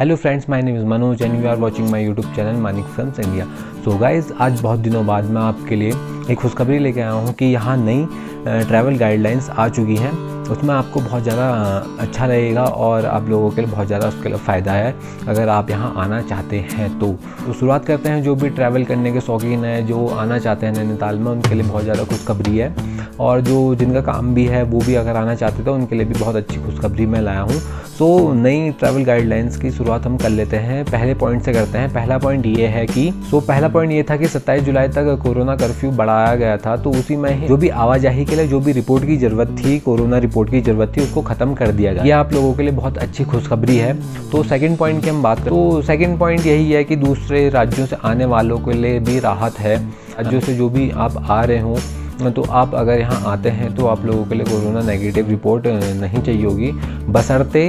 Hello friends, my name is Manoj and you are watching my YouTube channel Manik films India. So guys, आज बहुत दिनों बाद मैं आपके लिए एक खुशखबरी लेके आया हूँ कि यहाँ नई ट्रैवल गाइडलाइंस आ चुकी हैं। उसमें आपको बहुत ज़्यादा अच्छा लगेगा और आप लोगों के लिए बहुत ज़्यादा उसके लिए फ़ायदा है अगर आप यहाँ आना चाहते हैं तो शुरुआत करते हैं। जो भी ट्रैवल करने के शौकीन हैं, जो आना चाहते हैं नैनीताल में, उनके लिए बहुत ज़्यादा खुशखबरी है। और जो जिनका काम भी है वो भी अगर आना चाहते तो उनके लिए भी बहुत अच्छी खुशखबरी मैं लाया हूँ। सो नई ट्रैवल गाइडलाइंस की शुरुआत हम कर लेते हैं। पहले पॉइंट से करते हैं। पहला पॉइंट ये है कि पहला पॉइंट ये था कि 27 जुलाई तक कोरोना कर्फ्यू बढ़ाया गया था, तो उसी में ही जो भी आवाजाही के लिए जो भी रिपोर्ट की ज़रूरत थी, कोरोना रिपोर्ट की ज़रूरत थी, उसको ख़त्म कर दिया गया। ये आप लोगों के लिए बहुत अच्छी खुशखबरी है। तो सेकंड पॉइंट की हम बात करें तो सेकंड पॉइंट यही है कि दूसरे राज्यों से आने वालों के लिए भी राहत है। राज्यों से जो भी आप आ रहे हों तो आप अगर यहाँ आते हैं तो आप लोगों के लिए कोरोना नेगेटिव रिपोर्ट नहीं चाहिए होगी, बशर्ते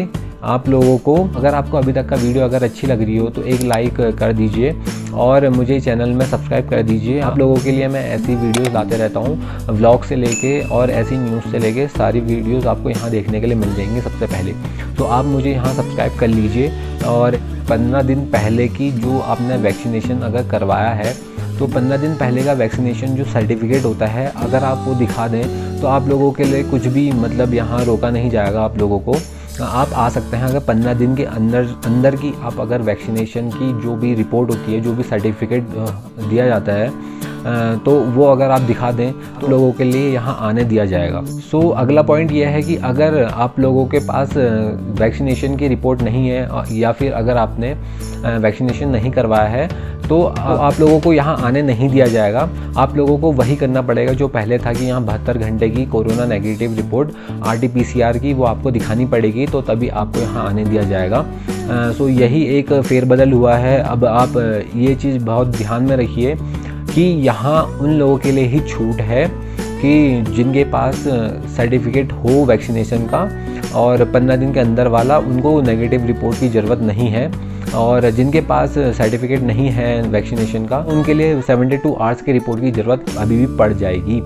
आप लोगों को, अगर आपको अभी तक का वीडियो अगर अच्छी लग रही हो तो एक लाइक कर दीजिए और मुझे चैनल में सब्सक्राइब कर दीजिए। आप लोगों के लिए मैं ऐसी वीडियोस लाते रहता हूँ, व्लॉग से लेके और ऐसी न्यूज़ से लेके सारी वीडियोस आपको यहाँ देखने के लिए मिल जाएंगी सबसे पहले। तो आप मुझे यहाँ सब्सक्राइब कर लीजिए और 15 दिन पहले की जो आपने वैक्सीनेशन अगर करवाया है तो 15 दिन पहले का वैक्सीनेशन जो सर्टिफिकेट होता है, अगर आप वो दिखा दें तो आप लोगों के लिए कुछ भी मतलब यहाँ रोका नहीं जाएगा। आप लोगों को आप आ सकते हैं अगर 15 दिन के अंदर की आप अगर वैक्सीनेशन की जो भी रिपोर्ट होती है, जो भी सर्टिफिकेट दिया जाता है, तो वो अगर आप दिखा दें तो लोगों के लिए यहाँ आने दिया जाएगा। सो अगला पॉइंट ये है कि अगर आप लोगों के पास वैक्सीनेशन की रिपोर्ट नहीं है या फिर अगर आपने वैक्सीनेशन नहीं करवाया है तो आप लोगों को यहाँ आने नहीं दिया जाएगा। आप लोगों को वही करना पड़ेगा जो पहले था कि यहाँ 72 घंटे की कोरोना नेगेटिव रिपोर्ट RT-PCR की वो आपको दिखानी पड़ेगी, तो तभी आपको यहाँ आने दिया जाएगा। सो यही एक फेरबदल हुआ है। अब आप ये चीज़ बहुत ध्यान में रखिए कि यहाँ उन लोगों के लिए ही छूट है कि जिनके पास सर्टिफिकेट हो वैक्सीनेशन का और 15 दिन के अंदर वाला, उनको नेगेटिव रिपोर्ट की ज़रूरत नहीं है। और जिनके पास सर्टिफिकेट नहीं है वैक्सीनेशन का, उनके लिए 72 आवर्स की रिपोर्ट की ज़रूरत अभी भी पड़ जाएगी।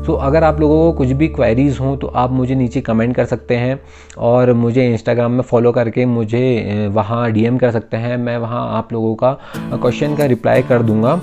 सो अगर आप लोगों को कुछ भी क्वेरीज़ हों तो आप मुझे नीचे कमेंट कर सकते हैं और मुझे इंस्टाग्राम में फॉलो करके मुझे वहाँ DM कर सकते हैं। मैं वहाँ आप लोगों का क्वेश्चन का रिप्लाई कर दूँगा।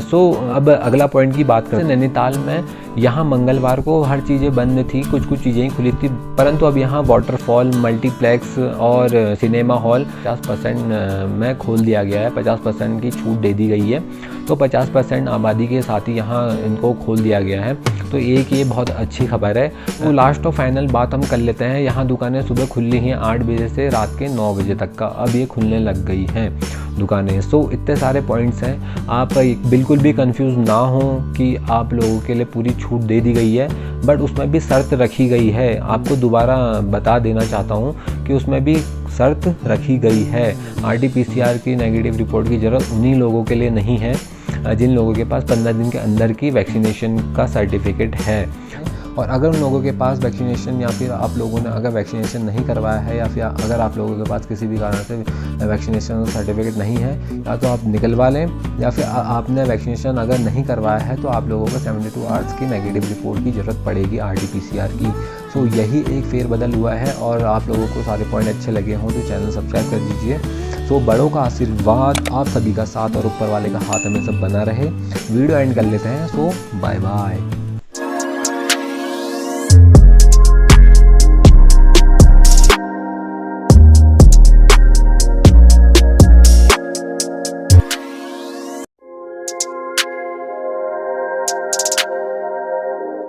सो अब अगला पॉइंट की बात करते हैं। नैनीताल में यहाँ मंगलवार को हर चीज़ें बंद थी, कुछ चीज़ें ही खुली थी, परंतु अब यहाँ वाटरफॉल, मल्टीप्लेक्स और सिनेमा हॉल 50% में खोल दिया गया है। 50% की छूट दे दी गई है, तो 50% आबादी के साथ ही यहाँ इनको खोल दिया गया है। तो एक ये बहुत अच्छी खबर है। तो लास्ट और फाइनल बात हम कर लेते हैं। यहाँ दुकानें सुबह खुली हैं 8 बजे से रात के 9 बजे तक का, अब ये खुलने लग गई हैं दुकानें। सो इतने सारे पॉइंट्स हैं। आप बिल्कुल भी कंफ्यूज ना हो कि आप लोगों के लिए पूरी छूट दे दी गई है, बट उसमें भी शर्त रखी गई है। आपको दोबारा बता देना चाहता हूँ कि उसमें भी शर्त रखी गई है। RT-PCR की नेगेटिव रिपोर्ट की ज़रूरत उन्हीं लोगों के लिए नहीं है जिन लोगों के पास 15 दिन के अंदर की वैक्सीनेशन का सर्टिफिकेट है। और अगर उन लोगों के पास वैक्सीनेशन या फिर आप लोगों ने अगर वैक्सीनेशन नहीं करवाया है या फिर अगर आप लोगों के पास किसी भी कारण से वैक्सीनेशन सर्टिफिकेट नहीं है, या तो आप निकलवा लें या फिर आपने वैक्सीनेशन अगर नहीं करवाया है तो आप लोगों को 72 आवर्स की नेगेटिव रिपोर्ट की ज़रूरत पड़ेगी RT-PCR की। सो यही एक फेरबदल हुआ है और आप लोगों को सारे पॉइंट अच्छे लगे हों तो चैनल सब्सक्राइब कर दीजिए। सो बड़ों का आशीर्वाद आप सभी का साथ और ऊपर वाले का हाथ हमें सब बना रहे। वीडियो एंड कर लेते हैं। सो बाय बाय।